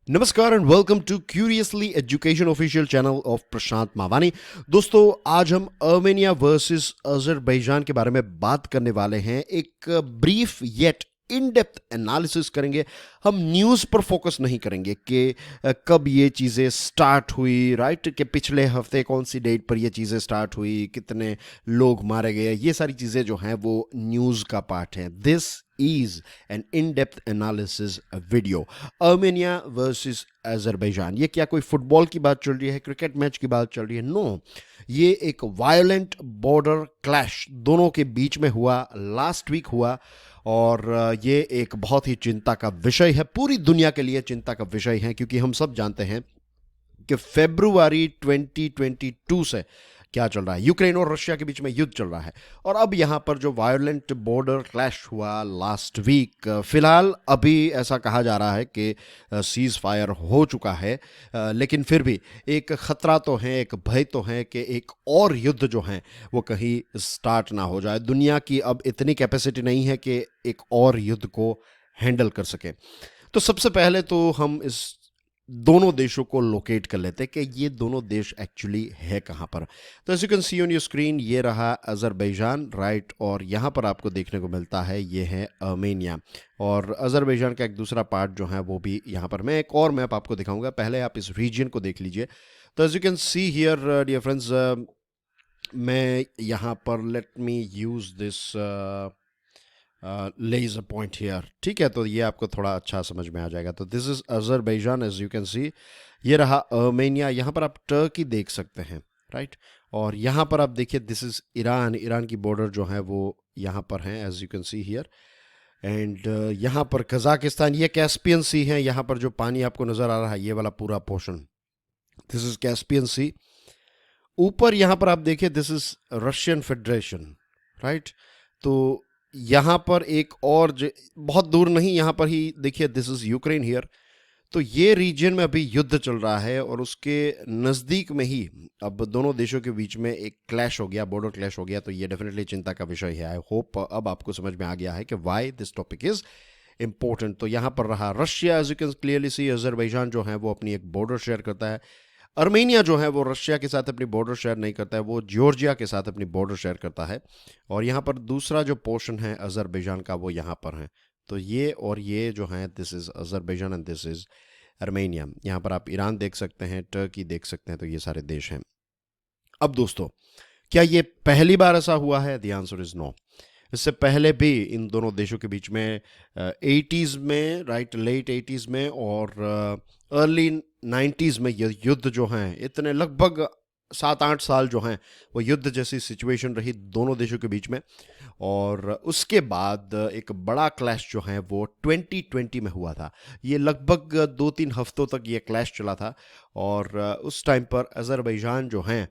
नमस्कार and welcome to curiously education official channel of Prashant Mavani. दोस्तों, आज हम अर्मेनिया वर्सेस अजरबैजान के बारे में बात करने वाले हैं। एक brief yet in depth analysis करेंगे। हम न्यूज़ पर फोकस नहीं करेंगे कि कब ये चीज़ें स्टार्ट हुई, राइट, कि पिछले हफ्ते कौन सी डेट पर ये चीज़ें स्टार्ट हुई, कितने लोग मारे गए। ये सारी चीज़ें जो हैं वो न्यूज़ का पार्ट है। This is an in-depth analysis video. Armenia versus Azerbaijan. ये क्या कोई फुटबॉल की बात चल रही है, क्रिकेट मैच की बात चल रही है? नो, ये एक वायलेंट बॉर्डर क्लैश दोनों के बीच में हुआ, लास्ट वीक हुआ। और ये एक बहुत ही चिंता का विषय है, पूरी दुनिया के लिए चिंता का विषय है, क्योंकि हम सब जानते हैं कि फरवरी 2022 से क्या चल रहा है, यूक्रेन और रशिया के बीच में युद्ध चल रहा है। और अब यहाँ पर जो वायलेंट बॉर्डर क्लैश हुआ लास्ट वीक, फिलहाल अभी ऐसा कहा जा रहा है कि सीज फायर हो चुका है, लेकिन फिर भी एक खतरा तो है, एक भय तो है कि एक और युद्ध जो है वो कहीं स्टार्ट ना हो जाए। दुनिया की अब इतनी कैपेसिटी नहीं है कि एक और युद्ध को हैंडल कर सके। तो सबसे पहले तो हम इस दोनों देशों को लोकेट कर लेते हैं कि ये दोनों देश एक्चुअली है कहाँ पर। तो as you can see on your screen, ये रहा अजरबैजान, राइट, और यहाँ पर आपको देखने को मिलता है ये है अर्मेनिया। और अजरबैजान का एक दूसरा पार्ट जो है वो भी यहाँ पर, मैं एक और मैप आपको दिखाऊंगा, पहले आप इस रीजन को देख लीजिए। तो as you can see here dear friends, मैं यहाँ पर let me use this laser point here, ठीक है, तो ये आपको थोड़ा अच्छा समझ में आ जाएगा। तो this is Azerbaijan, as you can see. ये रहा अर्मेनिया, यहाँ पर आप टर्की देख सकते हैं, राइट। और यहाँ पर आप देखिए, दिस इज ईरान। ईरान की बॉर्डर जो है वो यहाँ पर है, as you can see here. And यहाँ पर कजाकिस्तान, ये कैस्पियन सी है। यहाँ पर जो पानी आपको नजर आ रहा है, ये वाला पूरा पोर्शन, दिस इज कैस्पियन सी। ऊपर यहाँ पर आप देखिए, this is Russian federation, right. तो यहाँ पर एक और बहुत दूर नहीं, यहाँ पर ही देखिए, दिस इज यूक्रेन हियर। तो ये रीजन में अभी युद्ध चल रहा है और उसके नज़दीक में ही अब दोनों देशों के बीच में एक क्लैश हो गया, बॉर्डर क्लैश हो गया। तो ये डेफिनेटली चिंता का विषय है। आई होप अब आपको समझ में आ गया है कि why this topic is important. तो यहाँ पर रहा Russia, as you can clearly see. Azerbaijan जो है वो अपनी एक बॉर्डर शेयर करता है। अर्मेनिया जो है वो रशिया के साथ अपनी बॉर्डर शेयर नहीं करता है, वो जॉर्जिया के साथ अपनी बॉर्डर शेयर करता है। और यहाँ पर दूसरा जो पोर्शन है अजरबैजान का, वो यहाँ पर है। तो ये और ये जो है, this is Azerbaijan and this is Armenia. यहाँ पर आप ईरान देख सकते हैं, टर्की देख सकते हैं। तो ये सारे देश हैं। अब दोस्तों, क्या ये पहली बार ऐसा हुआ है? The answer is no. इससे पहले भी इन दोनों देशों के बीच में 80s में, राइट, लेट 80s में और अर्ली 90s में ये युद्ध जो हैं, इतने लगभग 7-8 साल जो हैं वो युद्ध जैसी सिचुएशन रही दोनों देशों के बीच में। और उसके बाद एक बड़ा क्लैश जो है वो 2020 में हुआ था। ये लगभग 2-3 हफ्तों तक ये क्लैश चला था। और उस टाइम पर अजरबैजान जो हैं,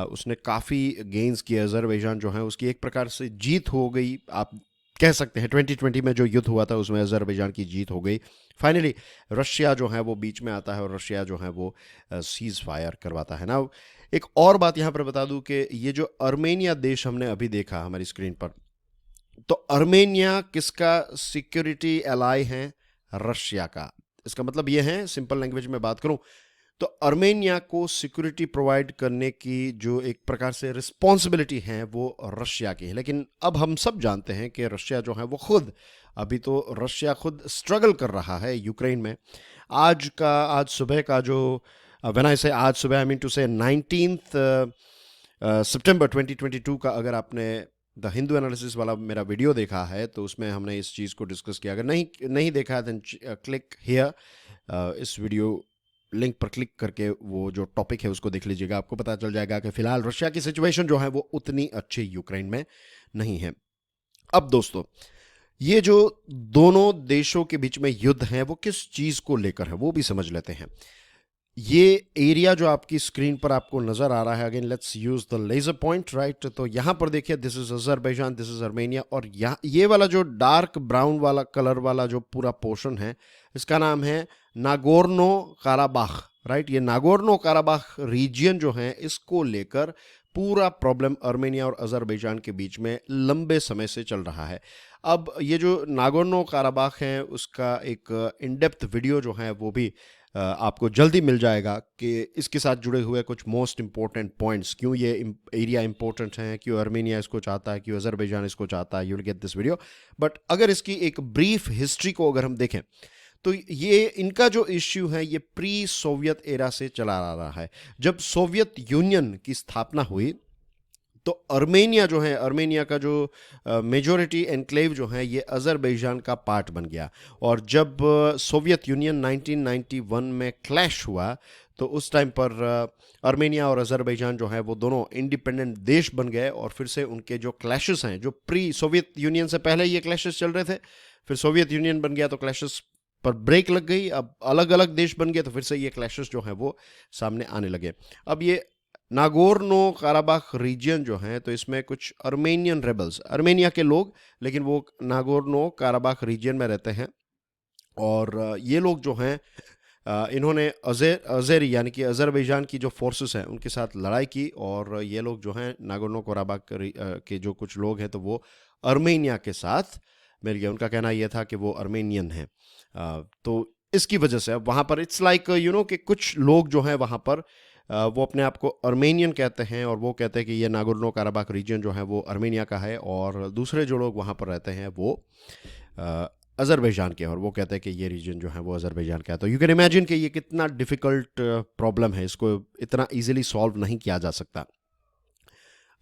उसने काफ़ी गेंस किए। अजरबैजान जो है उसकी एक प्रकार से जीत हो गई, आप कह सकते हैं। 2020 में जो युद्ध हुआ था उसमें अजरबैजान की जीत हो गई। फाइनली रशिया जो है वो बीच में आता है और रशिया जो है वो सीज फायर करवाता है ना। एक और बात यहाँ पर बता दूं कि ये जो अर्मेनिया देश हमने अभी देखा हमारी स्क्रीन पर, तो अर्मेनिया किसका सिक्योरिटी एलाई है? रशिया का। इसका मतलब ये है, सिंपल लैंग्वेज में बात करूं तो अर्मेनिया को सिक्योरिटी प्रोवाइड करने की जो एक प्रकार से रिस्पॉन्सिबिलिटी है वो रशिया की है। लेकिन अब हम सब जानते हैं कि रशिया जो है वो खुद, अभी तो रशिया खुद स्ट्रगल कर रहा है यूक्रेन में। आज सुबह का जो, व्हेन आई से आज सुबह, आई मीन टू से 19 सितंबर 2022 का, अगर आपने द हिंदू एनालिसिस वाला मेरा वीडियो देखा है तो उसमें हमने इस चीज़ को डिस्कस किया। अगर नहीं देखा है देन क्लिक हियर, इस वीडियो लिंक पर क्लिक करके वो जो टॉपिक है उसको देख लीजिएगा। आपको पता चल जाएगा कि फिलहाल रशिया की सिचुएशन जो है वो उतनी अच्छी यूक्रेन में नहीं है। अब दोस्तों, ये जो दोनों देशों के बीच में युद्ध है वो किस चीज़ को लेकर है वो भी समझ लेते हैं। ये एरिया जो आपकी स्क्रीन पर आपको नजर आ रहा है, again let's use the laser point, right. तो यहां पर देखिए, this is Azerbaijan, this is Armenia. और यहाँ ये वाला जो डार्क ब्राउन वाला कलर वाला जो पूरा पोर्शन है, इसका नाम है नागोर्नो काराबाख, राइट। ये नागोर्नो काराबाख रीजियन जो है, इसको लेकर पूरा प्रॉब्लम अर्मेनिया और अजरबैजान के बीच में लंबे समय से चल रहा है। अब ये जो नागोर्नो काराबाख है उसका एक इन डेप्थ वीडियो जो है वो भी आपको जल्दी मिल जाएगा कि इसके साथ जुड़े हुए कुछ मोस्ट इम्पोर्टेंट पॉइंट्स, क्यों ये एरिया इंपॉर्टेंट हैं, क्यों अर्मेनिया इसको चाहता है, क्यों अजरबैजान इसको चाहता है। You will get this video. But अगर इसकी एक ब्रीफ हिस्ट्री को अगर हम देखें तो ये इनका जो इश्यू है ये प्री सोवियत एरा से चला आ रहा है। जब सोवियत यूनियन की स्थापना हुई तो अर्मेनिया जो है, अर्मेनिया का जो मेजॉरिटी एनक्लेव जो है ये अजरबैजान का पार्ट बन गया। और जब सोवियत यूनियन 1991 में क्लैश हुआ तो उस टाइम पर अर्मेनिया और अजरबैजान जो है वो दोनों इंडिपेंडेंट देश बन गए। और फिर से उनके जो क्लैशेस हैं, जो प्री सोवियत यूनियन से पहले ये क्लैशेस चल रहे थे, फिर सोवियत यूनियन बन गया तो क्लैशेस पर ब्रेक लग गई, अब अलग अलग देश बन गए तो फिर से ये क्लैशेस जो हैं वो सामने आने लगे। अब ये नागोर्नो काराबाख रीजन जो है, तो इसमें कुछ अर्मेनियन रेबल्स, अर्मेनिया के लोग, लेकिन वो नागोर्नो काराबाख रीजन में रहते हैं। और ये लोग जो हैं इन्होंने अजेरी यानी कि अजरबैजान की जो फोर्सेस हैं उनके साथ लड़ाई की। और ये लोग जो हैं नागोर्नो काराबाख के जो कुछ लोग हैं तो वो अर्मेनिया के साथ मिल गए। उनका कहना यह था कि वो अर्मेनियन हैं। तो इसकी वजह से अब वहाँ पर इट्स लाइक कि कुछ लोग जो हैं वहाँ पर वो अपने आप को अर्मेनियन कहते हैं और वो कहते हैं कि ये नागोर्नो काराबाख रीजन जो है वो अर्मेनिया का है। और दूसरे जो लोग वहाँ पर रहते हैं वो अजरबैजान के हैं और वो कहते हैं कि ये रीजन जो है वो अजरबैजान का है। तो यू कैन इमेजिन कि ये कितना डिफ़िकल्ट प्रॉब्लम है, इसको इतना ईजिली सॉल्व नहीं किया जा सकता।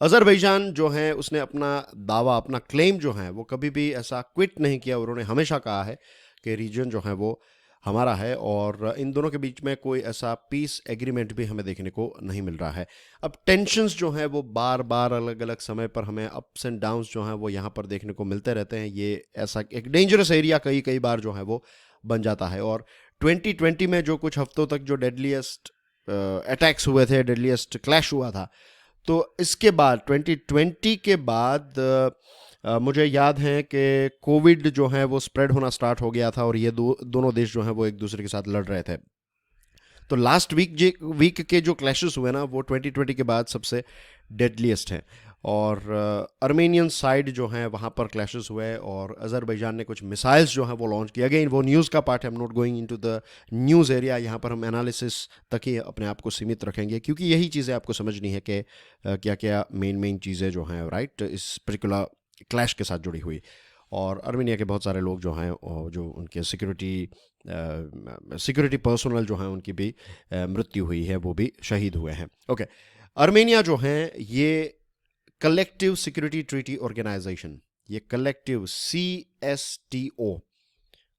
अजरबैजान जो है उसने अपना दावा, अपना क्लेम जो है वो कभी भी ऐसा क्विट नहीं किया। उन्होंने हमेशा कहा है कि रीजन जो है वो हमारा है। और इन दोनों के बीच में कोई ऐसा पीस एग्रीमेंट भी हमें देखने को नहीं मिल रहा है। अब टेंशन्स जो हैं वो बार बार अलग अलग समय पर हमें अप्स एंड डाउन्स जो हैं वो यहाँ पर देखने को मिलते रहते हैं। ये ऐसा एक डेंजरस एरिया कई कई बार जो है वो बन जाता है। और 2020 में जो कुछ हफ्तों तक जो डेडलीस्ट अटैक्स हुए थे, डेडलीस्ट क्लैश हुआ था, तो इसके बाद 2020 के बाद मुझे याद है कि कोविड जो है वो स्प्रेड होना स्टार्ट हो गया था और ये दोनों देश जो हैं वो एक दूसरे के साथ लड़ रहे थे। तो लास्ट वीक के जो क्लैशेस हुए ना वो 2020 के बाद सबसे डेडलीस्ट हैं। और अर्मेनियन साइड जो है वहाँ पर क्लैशेस हुए और अजरबैजान ने कुछ मिसाइल्स जो हैं वो लॉन्च किया। अगेन वो न्यूज़ का पार्ट है, I am not going into the news area. यहाँ पर हम एनालिसिस तक ही अपने आप को सीमित रखेंगे क्योंकि यही चीज़ें आपको समझनी है कि क्या क्या मेन चीज़ें जो हैं राइट इस पर्टिकुलर क्लैश के साथ जुड़ी हुई। और अर्मेनिया के बहुत सारे लोग जो हैं जो उनके सिक्योरिटी पर्सनल जो हैं उनकी भी मृत्यु हुई है, वो भी शहीद हुए हैं। ओके, अर्मेनिया जो है ये कलेक्टिव सिक्योरिटी ट्रीटी ऑर्गेनाइजेशन, ये कलेक्टिव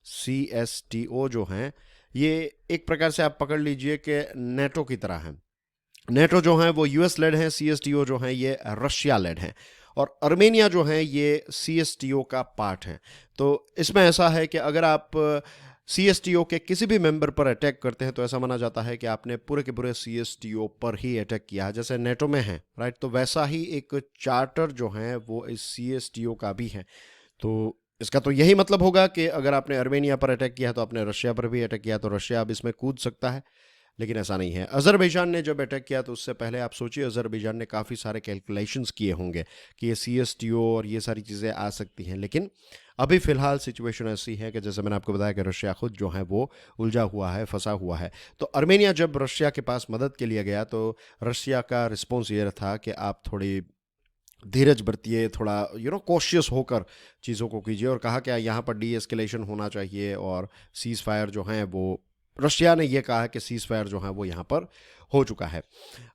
CSTO जो हैं ये एक प्रकार से आप पकड़ लीजिए कि नेटो की तरह है। नेटो जो है वो US लेड है, CSTO जो है ये रशिया लेड है। और अर्मेनिया जो है ये CSTO का पार्ट है। तो इसमें ऐसा है कि अगर आप CSTO के किसी भी मेंबर पर अटैक करते हैं तो ऐसा माना जाता है कि आपने पूरे के पूरे CSTO पर ही अटैक किया है, जैसे नेटो में है राइट। तो वैसा ही एक चार्टर जो है वो इस CSTO का भी है। तो इसका तो यही मतलब होगा कि अगर आपने अर्मेनिया पर अटैक किया है तो आपने रशिया पर भी अटैक किया, तो रशिया अब इसमें कूद सकता है। लेकिन ऐसा नहीं है। अजरबैजान ने जब अटैक किया तो उससे पहले आप सोचिए अजरबैजान ने काफ़ी सारे कैलकुलेशंस किए होंगे कि ये CSTO और ये सारी चीज़ें आ सकती हैं। लेकिन अभी फ़िलहाल सिचुएशन ऐसी है कि जैसे मैंने आपको बताया कि रशिया खुद जो है वो उलझा हुआ है, फंसा हुआ है। तो अर्मेनिया जब रशिया के पास मदद के लिए गया तो रशिया का रिस्पॉन्स ये था कि आप थोड़ी धीरज बरतिए, थोड़ा कॉशियस होकर चीज़ों को कीजिए। और कहा कि यहाँ पर डीएस्केलेशन होना चाहिए और सीज़ फायर जो हैं वो, रशिया ने यह कहा है कि सीज़ फायर जो है वो यहाँ पर हो चुका है।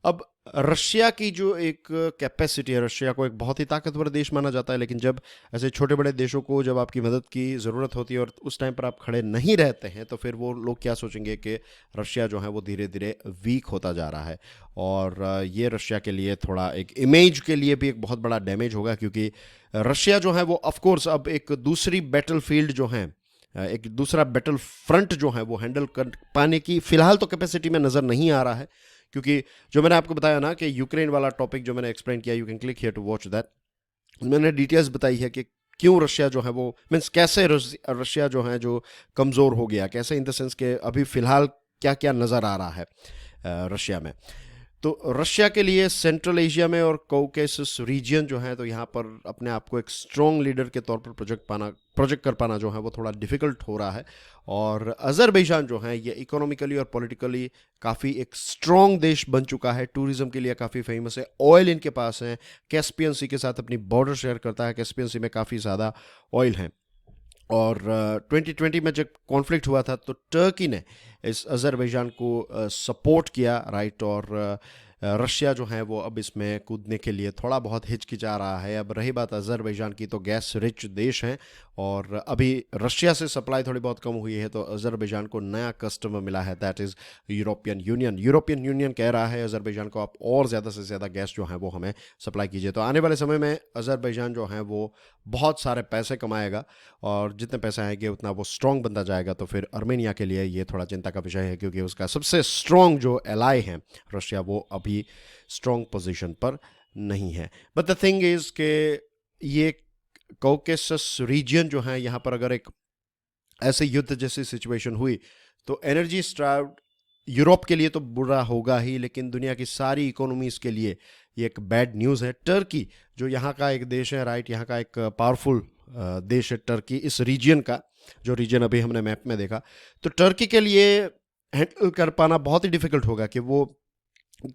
अब रशिया की जो एक कैपेसिटी है, रशिया को एक बहुत ही ताकतवर देश माना जाता है, लेकिन जब ऐसे छोटे बड़े देशों को जब आपकी मदद की ज़रूरत होती है और उस टाइम पर आप खड़े नहीं रहते हैं तो फिर वो लोग क्या सोचेंगे कि रशिया जो है वो धीरे धीरे वीक होता जा रहा है। और ये रशिया के लिए थोड़ा एक इमेज के लिए भी एक बहुत बड़ा डैमेज होगा, क्योंकि रशिया जो है वो ऑफकोर्स अब एक दूसरी बैटल फील्ड जो है, एक दूसरा बैटल फ्रंट जो है वो हैंडल कर पाने की फ़िलहाल तो कैपेसिटी में नज़र नहीं आ रहा है। क्योंकि जो मैंने आपको बताया ना कि यूक्रेन वाला टॉपिक जो मैंने एक्सप्लेन किया, you can click here to watch that, मैंने डिटेल्स बताई है कि क्यों रशिया जो है वो मीन्स कैसे रशिया जो है जो कमज़ोर हो गया, कैसे इन द सेंस के अभी फ़िलहाल क्या क्या नज़र आ रहा है रशिया में। तो रशिया के लिए सेंट्रल एशिया में और कॉकेसस रीजन जो है, तो यहाँ पर अपने आप को एक स्ट्रॉन्ग लीडर के तौर पर प्रोजेक्ट कर पाना जो है वो थोड़ा डिफिकल्ट हो रहा है। और अजरबैजान जो है ये इकोनॉमिकली और पॉलिटिकली काफ़ी एक स्ट्रॉन्ग देश बन चुका है, टूरिज्म के लिए काफ़ी फेमस है, ऑयल इनके पास है, कैस्पियन सी के साथ अपनी बॉर्डर शेयर करता है, कैस्पियन सी में काफ़ी ज़्यादा ऑयल है। और 2020 में जब कॉन्फ्लिक्ट हुआ था तो टर्की ने इस अजरबैजान को सपोर्ट किया, राइट। और रशिया जो है वो अब इसमें कूदने के लिए थोड़ा बहुत हिचकिचा रहा है। अब रही बात अजरबैजान की, तो गैस रिच देश हैं और अभी रशिया से सप्लाई थोड़ी बहुत कम हुई है, तो अजरबैजान को नया कस्टमर मिला है, that is European union. European union कह रहा है अजरबैजान को आप और ज़्यादा से ज़्यादा गैस जो है वो हमें सप्लाई कीजिए। तो आने वाले समय में अजरबैजान जो है वो बहुत सारे पैसे कमाएगा और जितने पैसे आएंगे उतना वो स्ट्रॉन्ग बनता जाएगा। तो फिर अर्मेनिया के लिए ये थोड़ा चिंता का विषय है, क्योंकि उसका सबसे स्ट्रॉन्ग जो एलाई है रशिया, वो अभी स्ट्रॉन्ग पोजीशन पर नहीं है। बट द थिंग इज के ये कॉकेसस रीजन जो है, यहाँ पर अगर एक ऐसे युद्ध जैसी सिचुएशन हुई तो एनर्जी स्ट्राइव्ड यूरोप के लिए तो बुरा होगा ही, लेकिन दुनिया की सारी इकोनॉमीज के लिए ये एक बैड न्यूज़ है। टर्की जो यहाँ का एक देश है, राइट, यहाँ का एक पावरफुल देश है टर्की, इस रीजन का जो रीजन अभी हमने मैप में देखा, तो टर्की के लिए हैंडल कर पाना बहुत ही डिफिकल्ट होगा कि वो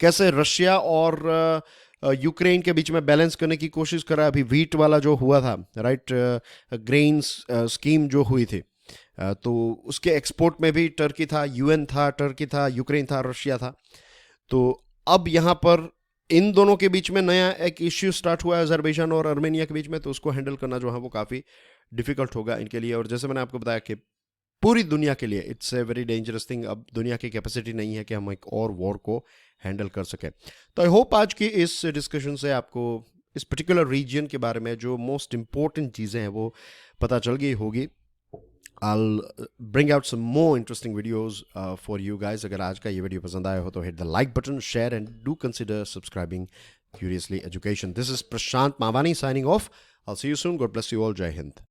कैसे रशिया और यूक्रेन के बीच में बैलेंस करने की कोशिश कर रहा है। अभी वीट वाला जो हुआ था, राइट, ग्रेन्स स्कीम जो हुई थी, तो उसके एक्सपोर्ट में भी टर्की था, यूएन था, टर्की था, यूक्रेन था, रशिया था। तो अब यहाँ पर इन दोनों के बीच में नया एक इश्यू स्टार्ट हुआ है अजरबैजान और अर्मेनिया के बीच में, तो उसको हैंडल करना जो है वो काफ़ी डिफिकल्ट होगा इनके लिए। और जैसे मैंने आपको बताया कि पूरी दुनिया के लिए it's a very dangerous thing. अब दुनिया की कैपेसिटी नहीं है कि हम एक और वॉर को हैंडल कर सकें। तो आई होप आज की इस डिस्कशन से आपको इस पर्टिकुलर रीजन के बारे में जो मोस्ट इंपॉर्टेंट चीज़ें हैं वो पता चल गई होगी। I'll bring out some more interesting videos for you guys. अगर आज का ये वीडियो पसंद आया हो तो hit the like button, share and do consider subscribing Curiously Education. This is Prashant Mavani signing off. I'll see you soon. God bless you all. Jai Hind.